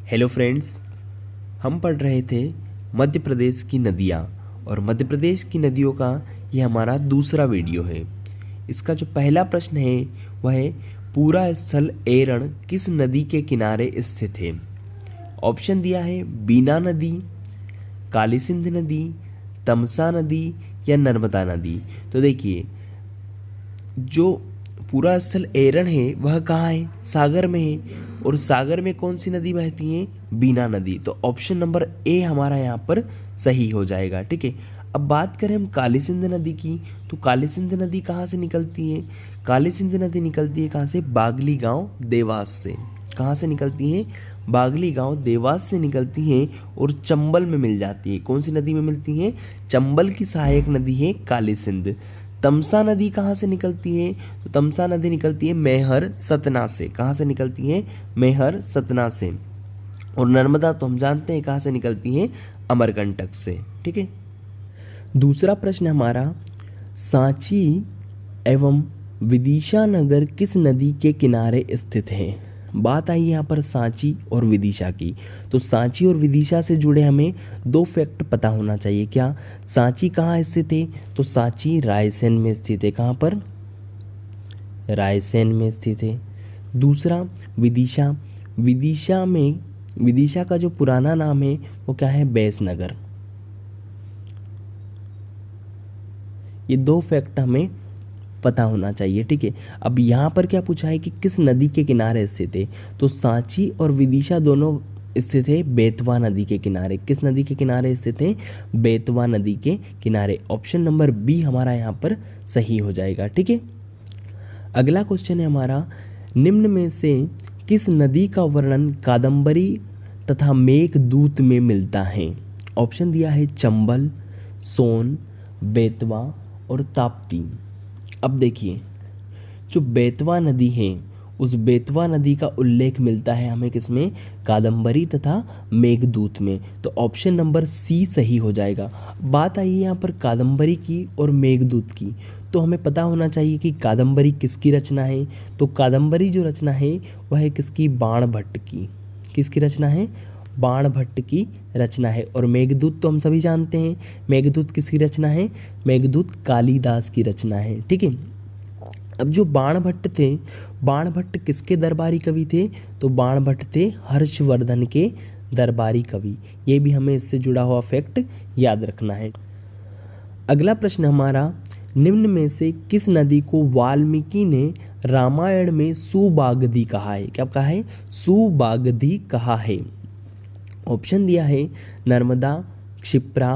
Hello friends, हम पढ़ रहे थे मध्य प्रदेश की नदियाँ और मध्य प्रदेश की नदियों का ये हमारा दूसरा वीडियो है। इसका जो पहला प्रश्न है वह है पूरा स्थल एरण किस नदी के किनारे स्थित है। ऑप्शन दिया है बीना नदी, काली सिंध नदी, तमसा नदी या नर्मदा नदी। तो देखिए, जो पूरा स्थल एरण है वह कहाँ है? सागर में है। और सागर में कौन सी नदी बहती है? बीना नदी। तो ऑप्शन नंबर ए हमारा यहाँ पर सही हो जाएगा। ठीक है, अब बात करें हम काली सिंध नदी की, तो काली सिंध नदी कहाँ से निकलती है? काली सिंध नदी निकलती है कहाँ से? बागली गांव देवास से। कहाँ से निकलती है? बागली गांव देवास से निकलती हैं और चंबल में मिल जाती है। कौन सी नदी में मिलती है? चंबल की सहायक नदी है काली सिंध। तमसा नदी कहाँ से निकलती है? तो तमसा नदी निकलती है मैहर सतना से। कहाँ से निकलती है? मैहर सतना से। और नर्मदा तो हम जानते हैं कहाँ से निकलती है? अमरकंटक से। ठीक है, दूसरा प्रश्न हमारा, सांची एवं विदिशा नगर किस नदी के किनारे स्थित है? बात आई यहाँ पर सांची और विदिशा की। तो सांची और विदिशा से जुड़े हमें दो फैक्ट पता होना चाहिए। क्या? सांची कहाँ स्थित है? तो सांची रायसेन में स्थित है। कहाँ पर? रायसेन में स्थित है। दूसरा विदिशा, विदिशा का जो पुराना नाम है वो क्या है? बैसनगर। ये दो फैक्ट हमें पता होना चाहिए। ठीक है, अब यहाँ पर क्या पूछा है कि किस नदी के किनारे स्थित है? तो सांची और विदिशा दोनों स्थित है बेतवा नदी के किनारे। किस नदी के किनारे स्थित है? बेतवा नदी के किनारे। ऑप्शन नंबर बी हमारा यहाँ पर सही हो जाएगा। ठीक है, अगला क्वेश्चन है हमारा, निम्न में से किस नदी का वर्णन कादम्बरी तथा मेघदूत में मिलता है? ऑप्शन दिया है चंबल, सोन, बेतवा और ताप्ती। अब देखिए, जो बेतवा नदी है उस बेतवा नदी का उल्लेख मिलता है हमें किसमें? कादम्बरी तथा मेघदूत में। तो ऑप्शन नंबर सी सही हो जाएगा। बात आई है यहाँ पर कादम्बरी की और मेघदूत की, तो हमें पता होना चाहिए कि कादम्बरी किसकी रचना है। तो कादम्बरी जो रचना है वह है किसकी? बाणभट्ट की। किसकी रचना है? बाणभट्ट की रचना है। और मेघदूत तो हम सभी जानते हैं, मेघदूत किसकी रचना है? मेघदूत कालिदास की रचना है। ठीक है, अब जो बाणभट्ट थे, बाणभट्ट किसके दरबारी कवि थे? तो बाणभट्ट थे हर्षवर्धन के दरबारी कवि। ये भी हमें इससे जुड़ा हुआ फैक्ट याद रखना है। अगला प्रश्न हमारा, निम्न में से किस नदी को वाल्मीकि ने रामायण में सुबागधी कहा है? क्या कहा है? सुबागधी कहा है। ऑप्शन दिया है नर्मदा, क्षिप्रा,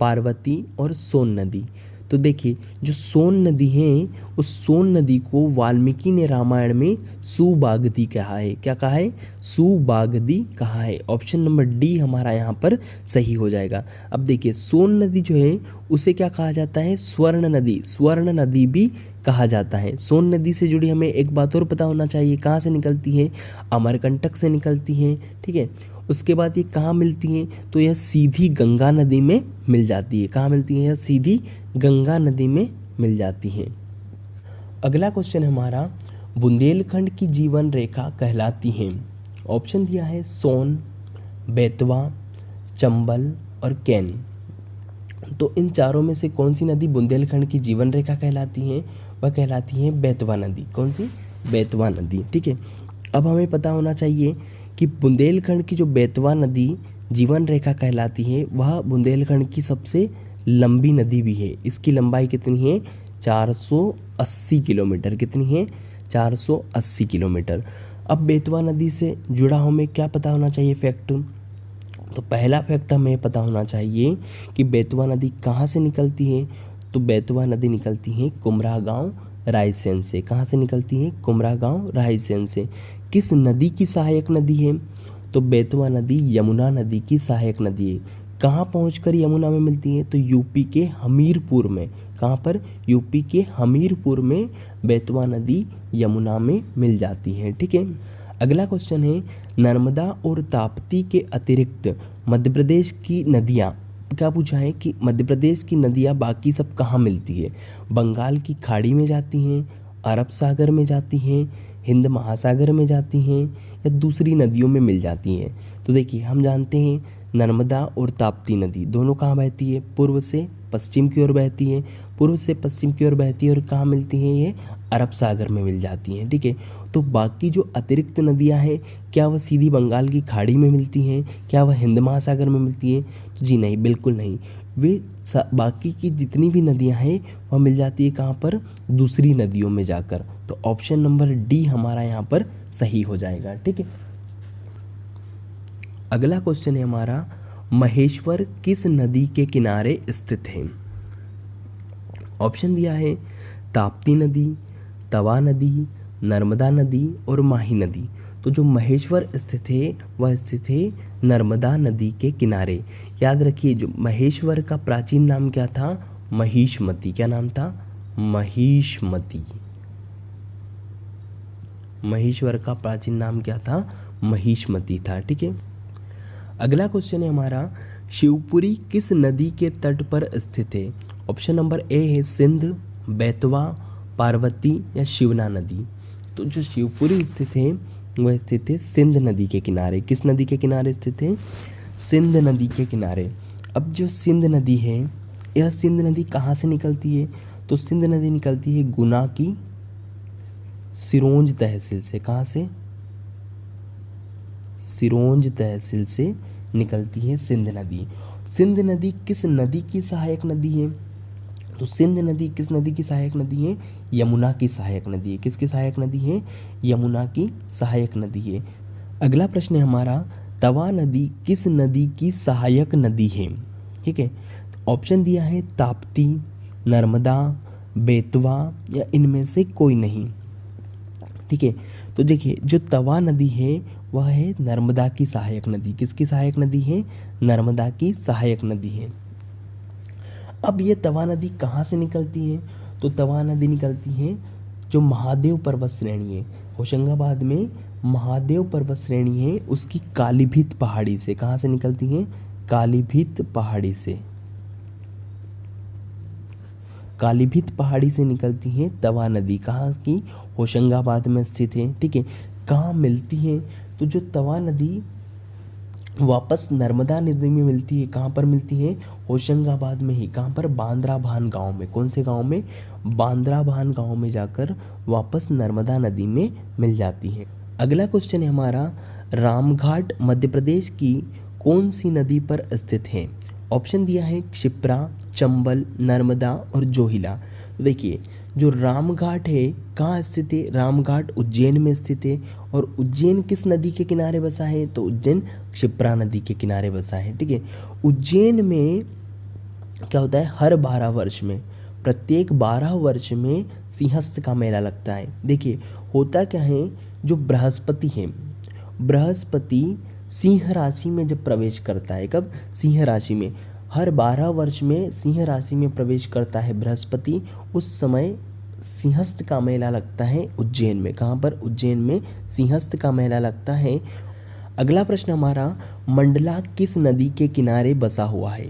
पार्वती और सोन नदी। तो देखिए, जो सोन नदी है उस सोन नदी को वाल्मीकि ने रामायण में सुबागधी कहा है। क्या कहा है? सुबागधी कहा है। ऑप्शन नंबर डी हमारा यहाँ पर सही हो जाएगा। अब देखिए, सोन नदी जो है उसे क्या कहा जाता है? स्वर्ण नदी। स्वर्ण नदी भी कहा जाता है। सोन नदी से जुड़ी हमें एक बात और पता होना चाहिए, कहाँ से निकलती है? अमरकंटक से निकलती है। ठीक है, उसके बाद ये कहाँ मिलती हैं? तो यह सीधी गंगा नदी में मिल जाती है। कहाँ मिलती है? यह सीधी गंगा नदी में मिल जाती हैं। अगला क्वेश्चन हमारा, बुंदेलखंड की जीवन रेखा कहलाती हैं। ऑप्शन दिया है सोन, बेतवा, चंबल और कैन। तो इन चारों में से कौन सी नदी बुंदेलखंड की जीवन रेखा कहलाती हैं? वह कहलाती है बेतवा नदी। कौन सी? बेतवा नदी। ठीक है, अब हमें पता होना चाहिए कि बुंदेलखंड की जो बेतवा नदी जीवन रेखा कहलाती है वह बुंदेलखंड की सबसे लंबी नदी भी है। इसकी लंबाई कितनी है? 480 किलोमीटर। कितनी है? 480 किलोमीटर। अब बेतवा नदी से जुड़ा हमें क्या पता होना चाहिए फैक्ट? तो पहला फैक्ट हमें पता होना चाहिए कि बेतवा नदी कहाँ से निकलती है। तो बेतवा नदी निकलती है कुमरा गाँव रायसेन से। कहाँ से निकलती है? कुमरा गाँव रायसेन से। किस नदी की सहायक नदी है? तो बेतवा नदी यमुना नदी की सहायक नदी है। कहाँ पहुंचकर यमुना में मिलती है? तो यूपी के हमीरपुर में। कहाँ पर? यूपी के हमीरपुर में बेतवा नदी यमुना में मिल जाती है। ठीक है, अगला क्वेश्चन है, नर्मदा और ताप्ती के अतिरिक्त मध्य प्रदेश की नदियाँ, क्या पूछा है कि मध्य प्रदेश की नदियाँ बाकी सब कहाँ मिलती है? बंगाल की खाड़ी में जाती हैं, अरब सागर में जाती हैं हिंद महासागर में जाती हैं या दूसरी नदियों में मिल जाती हैं। तो देखिए हम जानते हैं नर्मदा और ताप्ती नदी दोनों कहाँ बहती है, पूर्व से पश्चिम की ओर बहती है, पूर्व से पश्चिम की ओर बहती है और कहाँ मिलती हैं ये, अरब सागर में मिल जाती हैं। ठीक है, तो बाकी जो अतिरिक्त नदियाँ हैं क्या वह सीधी बंगाल की खाड़ी में मिलती हैं, क्या वह हिंद महासागर में मिलती हैं? तो जी नहीं, बिल्कुल नहीं। वे बाकी की जितनी भी नदियाँ हैं वह मिल जाती है कहाँ पर, दूसरी नदियों में जाकर। तो ऑप्शन नंबर डी हमारा यहाँ पर सही हो जाएगा। ठीक है, अगला क्वेश्चन है हमारा, महेश्वर किस नदी के किनारे स्थित है? ऑप्शन दिया है ताप्ती नदी, तवा नदी, नर्मदा नदी और माही नदी। तो जो महेश्वर स्थित है वह स्थित है नर्मदा नदी के किनारे। याद रखिए जो महेश्वर का प्राचीन नाम क्या था, महिष्मती। क्या नाम था, महिष्मती। महेश्वर का प्राचीन नाम क्या था, महिष्मती था। ठीक है, अगला क्वेश्चन है हमारा, शिवपुरी किस नदी के तट पर स्थित है? ऑप्शन नंबर ए है सिंध, बेतवा, पार्वती या शिवना नदी। तो जो शिवपुरी स्थित है वह स्थित है सिंध नदी के किनारे। किस नदी के किनारे स्थित है, सिंध नदी के किनारे। अब जो सिंध नदी है, यह सिंध नदी कहाँ से निकलती है? तो सिंध नदी निकलती है गुना की सिरोंज तहसील से। कहाँ से, सिरोंज तहसील से निकलती है सिंध नदी। सिंध नदी किस नदी की सहायक नदी है? तो सिंध नदी किस नदी की सहायक नदी है, यमुना की सहायक नदी है। किसकी सहायक नदी है, यमुना की सहायक नदी है। अगला प्रश्न है हमारा, तवा नदी किस नदी की सहायक नदी है? ठीक है, ऑप्शन दिया है ताप्ती, नर्मदा, बेतवा या इनमें से कोई नहीं। ठीक है, तो देखिए जो तवा नदी है वह है नर्मदा की सहायक नदी। किसकी सहायक नदी है, नर्मदा की सहायक नदी है। अब ये तवा नदी कहाँ से निकलती है? तो तवा नदी निकलती है जो महादेव पर्वत श्रेणी है, होशंगाबाद में महादेव पर्वत श्रेणी है उसकी कालीभीत पहाड़ी से। कहाँ से निकलती है, कालीभीत पहाड़ी से। कालीभीत पहाड़ी से निकलती है तवा नदी। कहाँ की, होशंगाबाद में स्थित है। ठीक है, कहाँ मिलती है? तो जो तवा नदी वापस नर्मदा नदी में मिलती है। कहाँ पर मिलती है, होशंगाबाद में ही। कहाँ पर, बांद्राभान गांव में। कौन से गांव में, बांद्राभान गांव में जाकर वापस नर्मदा नदी में मिल जाती है। अगला क्वेश्चन है हमारा, रामघाट मध्य प्रदेश की कौन सी नदी पर स्थित है? ऑप्शन दिया है क्षिप्रा, चंबल, नर्मदा और जोहिला। तो देखिए जो रामघाट है कहाँ स्थित है, रामघाट उज्जैन में स्थित है। और उज्जैन किस नदी के किनारे बसा है? तो उज्जैन क्षिप्रा नदी के किनारे बसा है। ठीक है, उज्जैन में क्या होता है, हर 12 वर्ष में, प्रत्येक 12 वर्ष में सिंहस्थ का मेला लगता है। देखिए होता क्या है, जो बृहस्पति है, बृहस्पति सिंह राशि में जब प्रवेश करता है, कब, सिंह राशि में, हर 12 वर्ष में सिंह राशि में प्रवेश करता है बृहस्पति, उस समय सिंहस्थ का मेला लगता है उज्जैन में। कहाँ पर, उज्जैन में सिंहस्थ का मेला लगता है। अगला प्रश्न हमारा, मंडला किस नदी के किनारे बसा हुआ है?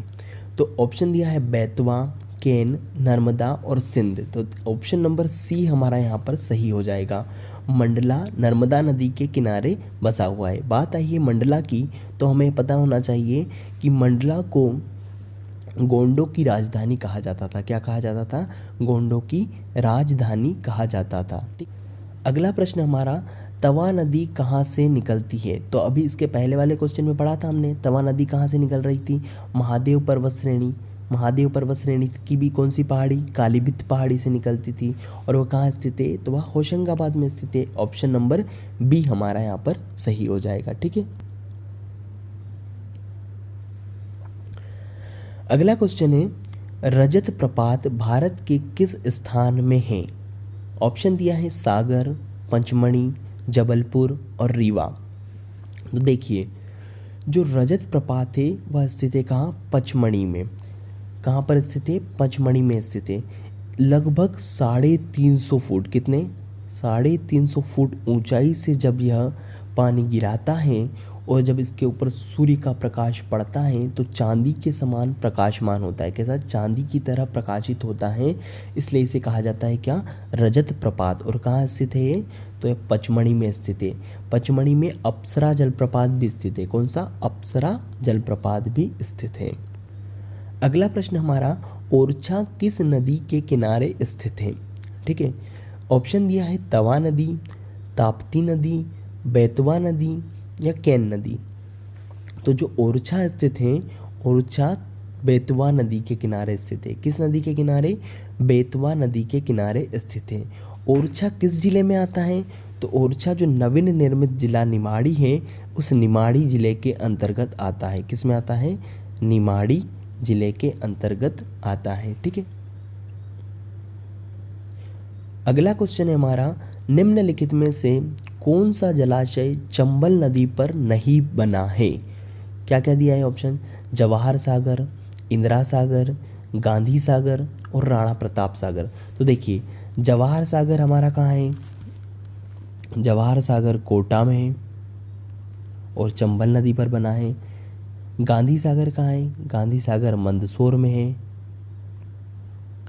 तो ऑप्शन दिया है बेतवा, केन, नर्मदा और सिंध। तो ऑप्शन नंबर सी हमारा यहाँ पर सही हो जाएगा। मंडला नर्मदा नदी के किनारे बसा हुआ है। बात आई है मंडला की, तो हमें पता होना चाहिए कि मंडला को गोंडों की राजधानी कहा जाता था। क्या कहा जाता था, गोंडों की राजधानी कहा जाता था। ठीक, अगला प्रश्न हमारा, तवा नदी कहाँ से निकलती है? तो अभी इसके पहले वाले क्वेश्चन में पढ़ा था हमने, तवा नदी कहाँ से निकल रही थी, महादेव पर्वत श्रेणी। महादेव पर्वत श्रेणी की भी कौन सी पहाड़ी, कालीभीत पहाड़ी से निकलती थी। और वह कहाँ स्थित है, तो वह होशंगाबाद में स्थित है। ऑप्शन नंबर बी हमारा यहाँ पर सही हो जाएगा। ठीक है, अगला क्वेश्चन है, रजत प्रपात भारत के किस स्थान में है? ऑप्शन दिया है सागर, पंचमढ़ी, जबलपुर और रीवा। तो देखिए जो रजत प्रपात है वह स्थित है कहाँ, पचमढ़ी में। कहाँ पर स्थित है, पचमढ़ी में स्थित है। लगभग 350 फुट, कितने, 350 फुट ऊंचाई से जब यह पानी गिराता है और जब इसके ऊपर सूर्य का प्रकाश पड़ता है तो चांदी के समान प्रकाशमान होता है। कैसा? चांदी की तरह प्रकाशित होता है, इसलिए इसे कहा जाता है क्या? रजत प्रपात। और कहाँ स्थित है ये? तो ये पचमढ़ी में स्थित है। पचमढ़ी में अप्सरा जलप्रपात भी स्थित है। कौन सा? अप्सरा जलप्रपात भी स्थित है। अगला प्रश्न हमारा, ओरछा किस नदी के किनारे स्थित है? ठीक है, ऑप्शन दिया है तवा नदी, ताप्ती नदी, बेतवा नदी या केन नदी। तो जो ओरछा स्थित है, ओरछा बेतवा नदी के किनारे स्थित है। किस नदी के किनारे? बेतवा नदी के किनारे स्थित है। ओरछा किस जिले में आता है? तो ओरछा जो नवीन निर्मित जिला निमाड़ी है, उस निमाड़ी जिले के अंतर्गत आता है। किस में आता है? निमाड़ी जिले के अंतर्गत आता है। ठीक है, अगला क्वेश्चन है हमारा, निम्नलिखित में से कौन सा जलाशय चंबल नदी पर नहीं बना है? क्या क्या दिया है ऑप्शन? जवाहर सागर, इंदिरा सागर, गांधी सागर और राणा प्रताप सागर। तो देखिए, जवाहर सागर हमारा कहाँ है? जवाहर सागर कोटा में है और चंबल नदी पर बना है। गांधी सागर कहाँ है? गांधी सागर मंदसौर में है।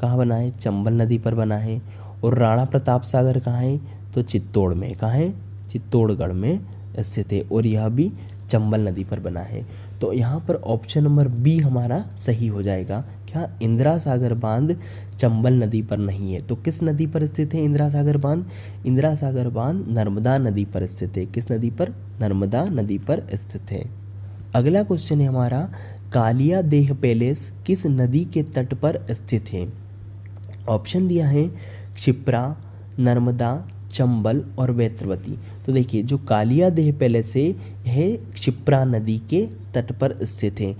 कहाँ बना है? चंबल नदी पर बना है। और राणा प्रताप सागर कहाँ है? तो चित्तौड़ में। कहाँ है? चित्तौड़गढ़ में स्थित है और यह भी चंबल नदी पर बना है। तो यहाँ पर ऑप्शन नंबर बी हमारा सही हो जाएगा। क्या? इंदिरा सागर बांध चंबल नदी पर नहीं है। तो किस नदी पर स्थित है इंदिरा सागर बांध? इंदिरा सागर बांध नर्मदा नदी पर स्थित है। किस नदी पर? नर्मदा नदी पर स्थित है। अगला क्वेश्चन है हमारा, कालिया देह पैलेस किस नदी के तट पर स्थित है? ऑप्शन दिया है क्षिप्रा, नर्मदा, चंबल और वेत्रवती। तो देखिए, जो कालिया देह पैलेस है यह क्षिप्रा नदी के तट पर स्थित है।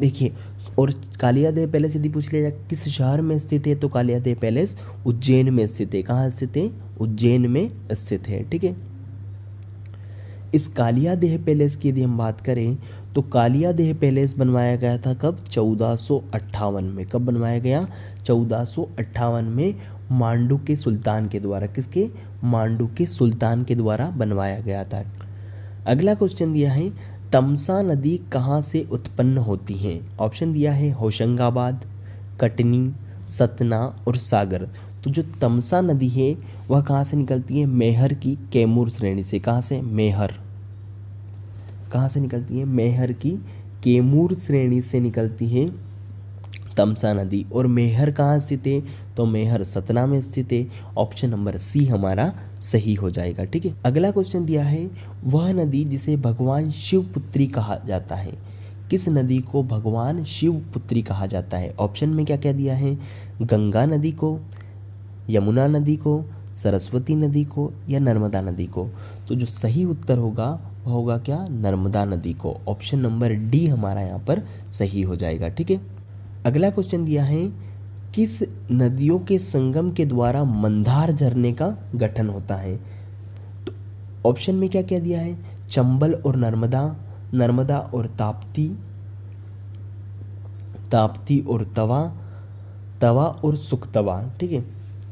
देखिए, और कालिया देह पैलेस यदि पूछ लिया जाए किस शहर में स्थित है, तो कालिया देह पैलेस उज्जैन में स्थित है। कहाँ स्थित है? उज्जैन में स्थित है। ठीक है, इस कालिया देह पैलेस की यदि हम बात करें तो कालिया देह पैलेस बनवाया गया था कब? 1458 में। कब बनवाया गया? 1458 में मांडू के सुल्तान के द्वारा। किसके? मांडू के सुल्तान के द्वारा बनवाया गया था। अगला क्वेश्चन दिया है, तमसा नदी कहाँ से उत्पन्न होती है? ऑप्शन दिया है होशंगाबाद, कटनी, सतना और सागर। तो जो तमसा नदी है वह कहाँ से निकलती है? मेहर की कैमूर श्रेणी से। कहाँ से? मेहर। कहाँ से निकलती है? मेहर की कैमूर श्रेणी से निकलती है तमसा नदी। और मेहर कहाँ स्थित है? तो मेहर सतना में स्थित है। ऑप्शन नंबर सी हमारा सही हो जाएगा। ठीक है, अगला क्वेश्चन दिया है, वह नदी जिसे भगवान शिवपुत्री कहा जाता है। किस नदी को भगवान शिवपुत्री कहा जाता है? ऑप्शन में क्या क्या दिया है? गंगा नदी को, यमुना नदी को, सरस्वती नदी को या नर्मदा नदी को। तो जो सही उत्तर होगा वह होगा क्या? नर्मदा नदी को। ऑप्शन नंबर डी हमारा यहाँ पर सही हो जाएगा। ठीक है, अगला क्वेश्चन दिया है, किस नदियों के संगम के द्वारा मंदार झरने का गठन होता है? तो ऑप्शन में क्या क्या दिया है? चंबल और नर्मदा, नर्मदा और ताप्ती, ताप्ती और तवा, तवा और सुखतवा। ठीक है,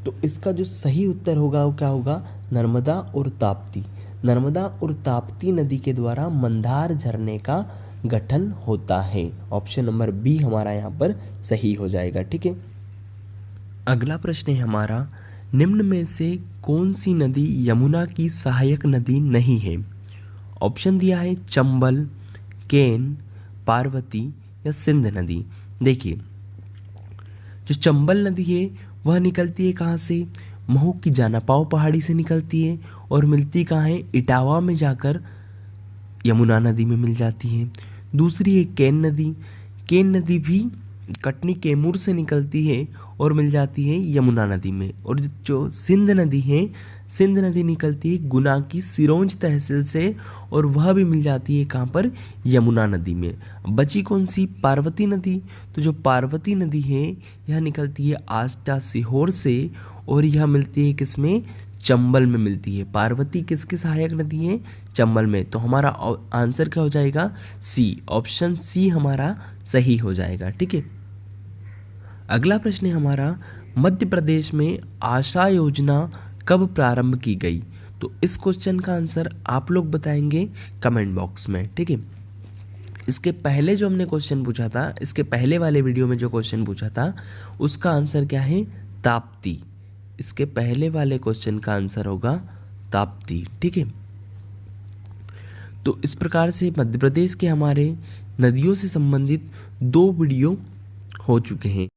तो इसका जो सही उत्तर होगा वो क्या होगा? नर्मदा और ताप्ती। नर्मदा और ताप्ती नदी के द्वारा मंदार झरने का गठन होता है। ऑप्शन नंबर बी हमारा यहाँ पर सही हो जाएगा। ठीक है, अगला प्रश्न है हमारा, निम्न में से कौन सी नदी यमुना की सहायक नदी नहीं है? ऑप्शन दिया है चंबल, केन, पार्वती या सिंध नदी। देखिए, जो चंबल नदी है वह निकलती है कहाँ से? महू की जानापाव पहाड़ी से निकलती है और मिलती कहाँ है? इटावा में जाकर यमुना नदी में मिल जाती है। दूसरी है केन नदी। केन नदी भी कटनी कैमूर से निकलती है और मिल जाती है यमुना नदी में। और जो सिंध नदी है, सिंध नदी निकलती है गुना की सिरोंज तहसील से और वह भी मिल जाती है कहाँ पर? यमुना नदी में। बची कौन सी? पार्वती नदी। तो जो पार्वती नदी है यह निकलती है आष्टा सीहोर से और यह मिलती है किसमें? चंबल में मिलती है। पार्वती किसकी सहायक नदी है? चंबल में। तो हमारा आंसर क्या हो जाएगा? सी। ऑप्शन सी हमारा सही हो जाएगा। ठीक है, अगला प्रश्न है हमारा, मध्य प्रदेश में आशा योजना कब प्रारंभ की गई? तो इस क्वेश्चन का आंसर आप लोग बताएंगे कमेंट बॉक्स में, ठीक है। इसके पहले जो हमने क्वेश्चन पूछा था, इसके पहले वाले वीडियो में जो क्वेश्चन पूछा था उसका आंसर क्या है, ताप्ती। इसके पहले वाले क्वेश्चन का आंसर होगा ताप्ती, ठीक है। तो इस प्रकार से मध्य प्रदेश के हमारे नदियों से संबंधित 2 वीडियो हो चुके हैं।